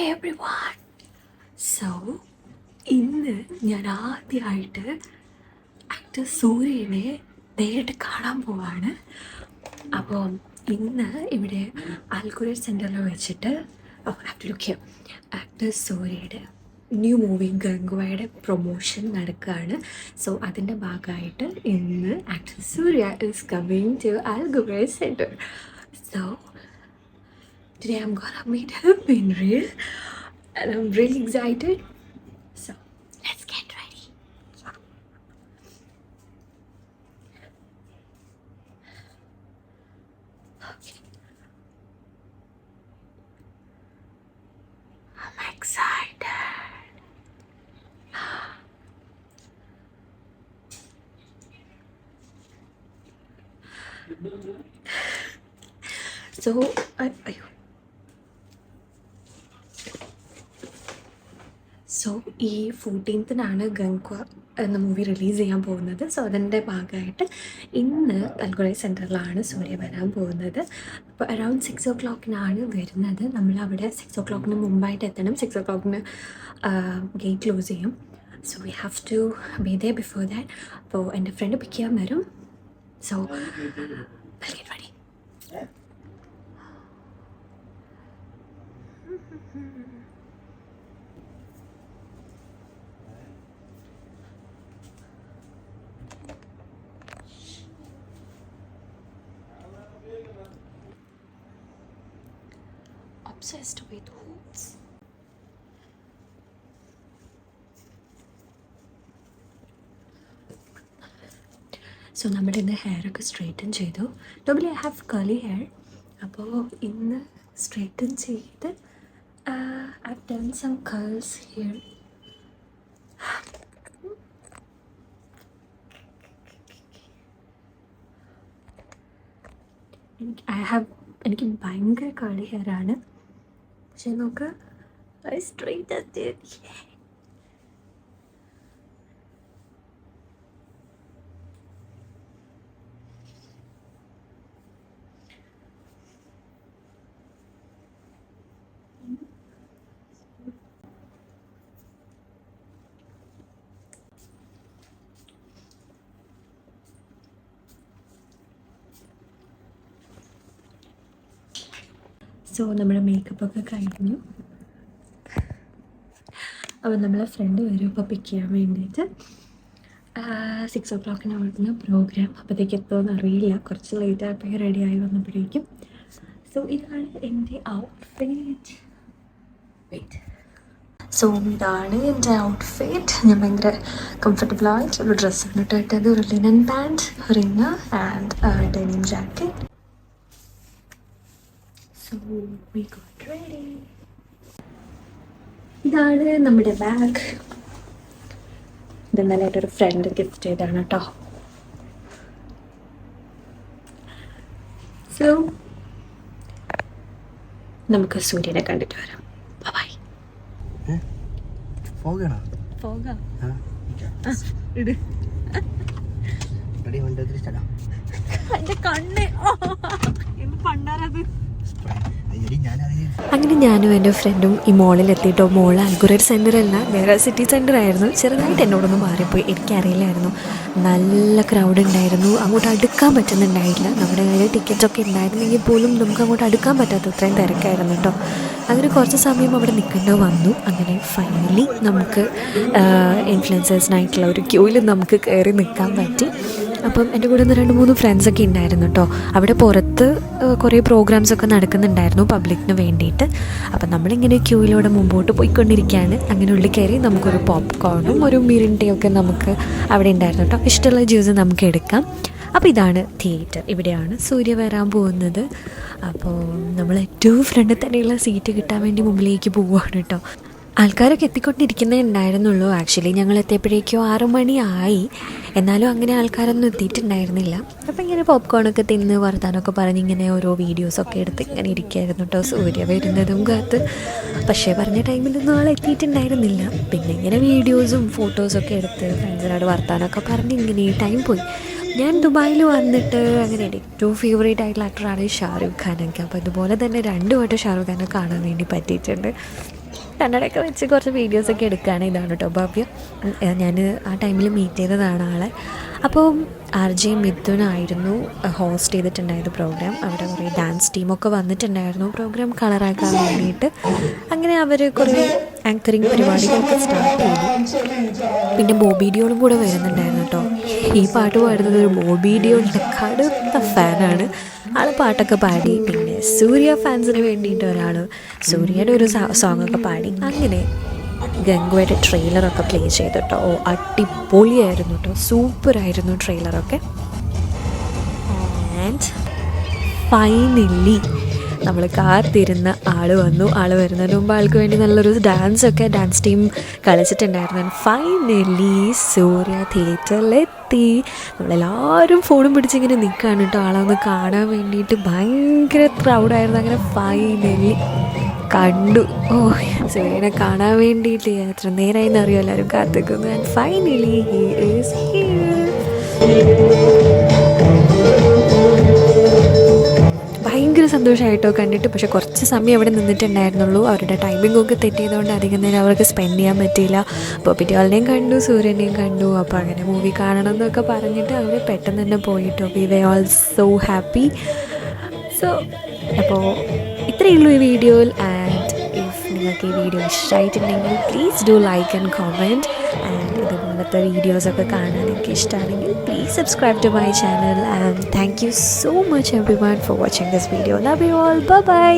Hey everyone! So, ഇന്ന് ഞാൻ ആദ്യമായിട്ട് ആക്ടർ സൂര്യനെ നേരിട്ട് കാണാൻ പോവാണ്. അപ്പോൾ ഇന്ന് ഇവിടെ ആൽക്കുരേർ സെൻറ്ററിൽ വെച്ചിട്ട് ആക്ടർ സൂര്യയുടെ ന്യൂ മൂവി ഗംഗുവയുടെ പ്രൊമോഷൻ നടക്കുകയാണ്. സോ അതിൻ്റെ ഭാഗമായിട്ട് ഇന്ന് actor Suriya is coming to ആൽക്കുരേർ centre. So today I'm gonna meet him in real and I'm really excited. So let's get ready. Okay. I'm excited. So ഈ 14th ഗംഗ എന്ന movie release ചെയ്യാൻ പോകുന്നത്. സോ അതിൻ്റെ ഭാഗമായിട്ട് ഇന്ന് ആൽക്കുരേർ സെൻറ്ററിലാണ് സൂര്യ വരാൻ പോകുന്നത്. അപ്പോൾ അറൗണ്ട് 6 o'clock വരുന്നത്. നമ്മളവിടെ 6 o'clock മുമ്പായിട്ട് എത്തണം. 6 o'clock ഗേറ്റ് ക്ലോസ് ചെയ്യും. So we have to be there before that. അപ്പോൾ എൻ്റെ ഫ്രണ്ട് പിക്ക് ചെയ്യാൻ വരും. So get ready. Obsessed with hoops. So നമ്മുടെ ഇന്ന് ഹെയറൊക്കെ സ്ട്രെയിറ്റൻ ചെയ്തു. Normally I have curly hair. അപ്പോൾ ഇന്ന് സ്ട്രെയിറ്റൻ ചെയ്ത് I done some curls here. എനിക്ക് ഭയങ്കര കർലി ഹെയറാണ്. പക്ഷെ നോക്ക് സ്ട്രെയിറ്റ് എത്തി. സോ നമ്മുടെ മേക്കപ്പൊക്കെ കഴിഞ്ഞു. അപ്പോൾ നമ്മളെ ഫ്രണ്ട് വരും ഇപ്പോൾ പിക്ക് ചെയ്യാൻ വേണ്ടിയിട്ട്. 6 o'clock അവിടുന്ന് പ്രോഗ്രാം. അപ്പോഴത്തേക്ക് എത്തുമെന്ന് അറിയില്ല. കുറച്ച് ലേറ്റ് ആയപ്പോൾ റെഡിയായി വന്നപ്പോഴേക്കും. സോ ഇതാണ് എൻ്റെ ഔട്ട്ഫിറ്റ്. സോ ഇതാണ് എൻ്റെ ഔട്ട്ഫിറ്റ്. ഞാൻ ഭയങ്കര കംഫർട്ടബിളായിട്ടുള്ള ഡ്രസ്സാണ് ഇട്ടത്. ഒരു linen pant, ring and denim jacket. So we got ready. ഇതാണ് നമ്മുടെ ബാഗ്. ഇതെന്നാലായിട്ടൊരു ഫ്രണ്ട് ഗിഫ്റ്റ് ചെയ്താണ് കേട്ടോ. സോ നമുക്ക് സൂര്യനെ കണ്ടിട്ട് വരാം. ബൈ. എന്റെ കണ്ണ് പണ്ടാരത്. അങ്ങനെ ഞാനും എൻ്റെ ഫ്രണ്ടും ഈ മോളിലെത്തിയിട്ടോ. മോൾ ആൽക്കുരേർ സെൻറ്ററല്ല, വേറെ സിറ്റി സെൻറ്റർ ആയിരുന്നു. ചെറുതായിട്ട് എന്നോടൊന്ന് മാറിപ്പോയി, എനിക്കറിയില്ലായിരുന്നു. നല്ല ക്രൗഡ് ഉണ്ടായിരുന്നു. അങ്ങോട്ട് അടുക്കാൻ പറ്റുന്നുണ്ടായില്ല. നമ്മുടെ കയ്യിൽ ടിക്കറ്റൊക്കെ ഉണ്ടായിരുന്നെങ്കിൽ പോലും നമുക്ക് അങ്ങോട്ട് അടുക്കാൻ പറ്റാത്ത അത്രയും തിരക്കായിരുന്നു കേട്ടോ. അങ്ങനെ കുറച്ച് സമയം അവിടെ നിൽക്കേണ്ടി വന്നു. അങ്ങനെ ഫൈനലി നമുക്ക് ഇൻഫ്ലുവൻസേഴ്സിനായിട്ടുള്ള ഒരു ക്യൂവിൽ നമുക്ക് കയറി നിൽക്കാൻ പറ്റി. അപ്പം എൻ്റെ കൂടെ നിന്ന് 2-3 ഫ്രണ്ട്സൊക്കെ ഉണ്ടായിരുന്നു കേട്ടോ. അവിടെ പുറത്ത് കുറേ പ്രോഗ്രാംസൊക്കെ നടക്കുന്നുണ്ടായിരുന്നു പബ്ലിക്കിന് വേണ്ടിയിട്ട്. അപ്പം നമ്മളിങ്ങനെ ക്യൂവിലൂടെ മുമ്പോട്ട് പോയിക്കൊണ്ടിരിക്കുകയാണ്. അങ്ങനെ ഉള്ളിൽ കയറി നമുക്കൊരു പോപ്കോണും ഒരു മിറിൻ്റെയൊക്കെ നമുക്ക് അവിടെ ഉണ്ടായിരുന്നു കേട്ടോ. ഇഷ്ടമുള്ള ജ്യൂസ് നമുക്ക് എടുക്കാം. അപ്പോൾ ഇതാണ് തിയേറ്റർ. ഇവിടെയാണ് സൂര്യ വരാൻ പോകുന്നത്. അപ്പോൾ നമ്മൾ ഏറ്റവും ഫ്രണ്ടിൽ തന്നെയുള്ള സീറ്റ് കിട്ടാൻ വേണ്ടി മുമ്പിലേക്ക് പോവുകയാണ് കേട്ടോ. ആൾക്കാരൊക്കെ എത്തിക്കൊണ്ടിരിക്കുന്നേ ഉണ്ടായിരുന്നുള്ളൂ. ആക്ച്വലി ഞങ്ങൾ എത്തിയപ്പോഴേക്കും 6 മണി ആയി. എന്നാലും അങ്ങനെ ആൾക്കാരൊന്നും എത്തിയിട്ടുണ്ടായിരുന്നില്ല. അപ്പോൾ ഇങ്ങനെ പോപ്കോണൊക്കെ തിന്ന് വർത്താനമൊക്കെ പറഞ്ഞിങ്ങനെ ഓരോ വീഡിയോസൊക്കെ എടുത്ത് ഇങ്ങനെ ഇരിക്കുകയായിരുന്നു കേട്ടോ. സൂര്യ വരുന്നതും കാത്ത്. പക്ഷേ പറഞ്ഞ ടൈമിലൊന്നും ആൾ എത്തിയിട്ടുണ്ടായിരുന്നില്ല. പിന്നെ ഇങ്ങനെ വീഡിയോസും ഫോട്ടോസൊക്കെ എടുത്ത് ഫ്രണ്ട്സിനോട് വർത്താനമൊക്കെ പറഞ്ഞ് ഇങ്ങനെ ഈ ടൈം പോയി. ഞാൻ ദുബായിൽ വന്നിട്ട് അങ്ങനെ ഏറ്റവും ഫേവറേറ്റ് ആയിട്ടുള്ള ആക്ടറാണ് ഷാരൂഖ് ഖാനൊക്കെ. അപ്പോൾ ഇതുപോലെ തന്നെ 2 വട്ടം ഷാരൂഖ് ഖാനെ കാണാൻ വേണ്ടി പറ്റിയിട്ടുണ്ട്. കണ്ണടയൊക്കെ വെച്ച് കുറച്ച് വീഡിയോസൊക്കെ എടുക്കുകയാണ്. ഇതാണ് കേട്ടോ ഭവ്യ. ഞാൻ ആ ടൈമിൽ മീറ്റ് ചെയ്തതാണ് ആളെ. അപ്പോൾ RJ മിഥുനായിരുന്നു ഹോസ്റ്റ് ചെയ്തിട്ടുണ്ടായത് പ്രോഗ്രാം. അവിടെ കുറേ ഡാൻസ് ടീമൊക്കെ വന്നിട്ടുണ്ടായിരുന്നു പ്രോഗ്രാം കളറാക്കാൻ വേണ്ടിയിട്ട്. അങ്ങനെ അവർ കുറേ ആങ്കറിങ് പരിപാടികളൊക്കെ സ്റ്റാർട്ട് ചെയ്തു. പിന്നെ ബോബി ഡിയോളും കൂടെ വരുന്നുണ്ടായിരുന്നു കേട്ടോ. ഈ പാട്ട് പാടുന്നത് ഒരു ബോബി ഡിയോളിൻ്റെ കടുത്ത ഫാനാണ്. ആൾ പാട്ടൊക്കെ പാടി. പിന്നെ സൂര്യ ഫാൻസിന് വേണ്ടിയിട്ട് ഒരാൾ സൂര്യയുടെ ഒരു സോങ്ങൊക്കെ പാടി. അങ്ങനെ ഗംഗുവായിട്ട് ട്രെയിലറൊക്കെ പ്ലേ ചെയ്തിട്ടോ. അടിപൊളിയായിരുന്നു കേട്ടോ, സൂപ്പറായിരുന്നു ട്രെയിലറൊക്കെ. ആൻഡ് ഫൈനലി നമ്മൾ കാത്തിരുന്ന ആൾ വന്നു. ആൾ വരുന്നതിന് മുമ്പ് ആൾക്ക് വേണ്ടി നല്ലൊരു ഡാൻസ് ടീം കളിച്ചിട്ടുണ്ടായിരുന്നു. ഫൈനലി സൂര്യ തിയേറ്ററിലെത്തി. നമ്മളെല്ലാവരും ഫോണും പിടിച്ചിങ്ങനെ നിൽക്കുകയാണ് കേട്ടോ ആളൊന്ന് കാണാൻ വേണ്ടിയിട്ട്. ഭയങ്കര ക്രൗഡായിരുന്നു. അങ്ങനെ ഫൈനലി കണ്ടു. സൂര്യനെ കാണാൻ വേണ്ടിയിട്ട് എത്ര നേരമായിന്ന് അറിയാം എല്ലാവരും കാത്തിക്കുന്നു. And finally he is here. ഭയങ്കര സന്തോഷമായിട്ടോ കണ്ടിട്ട്. പക്ഷെ കുറച്ച് സമയം അവിടെ നിന്നിട്ടുണ്ടായിരുന്നുള്ളൂ. അവരുടെ ടൈമിങ്ങൊക്കെ തെറ്റിയതുകൊണ്ട് അധികം നേരം അവർക്ക് സ്പെൻഡ് ചെയ്യാൻ പറ്റിയില്ല. അപ്പോൾ പിറ്റേളനെയും കണ്ടു, സൂര്യനെയും കണ്ടു. അപ്പോൾ അങ്ങനെ മൂവി കാണണം എന്നൊക്കെ പറഞ്ഞിട്ട് അവർ പെട്ടെന്ന് തന്നെ പോയിട്ടോ. വി വേ ഓൾ സോ ഹാപ്പി. സോ അപ്പോൾ ഇത്രയേ ഉള്ളൂ ഈ വീഡിയോയിൽ. ആൻഡ് ഇഫ് നിങ്ങൾക്ക് ഈ വീഡിയോ ഇഷ്ടമായിട്ടുണ്ടെങ്കിൽ please do like and comment. And ഇതുപോലത്തെ വീഡിയോസൊക്കെ കാണാൻ എനിക്ക് ഇഷ്ടമാണെങ്കിൽ please subscribe to my channel. And thank you so much everyone for watching this video. Love you all. Bye by.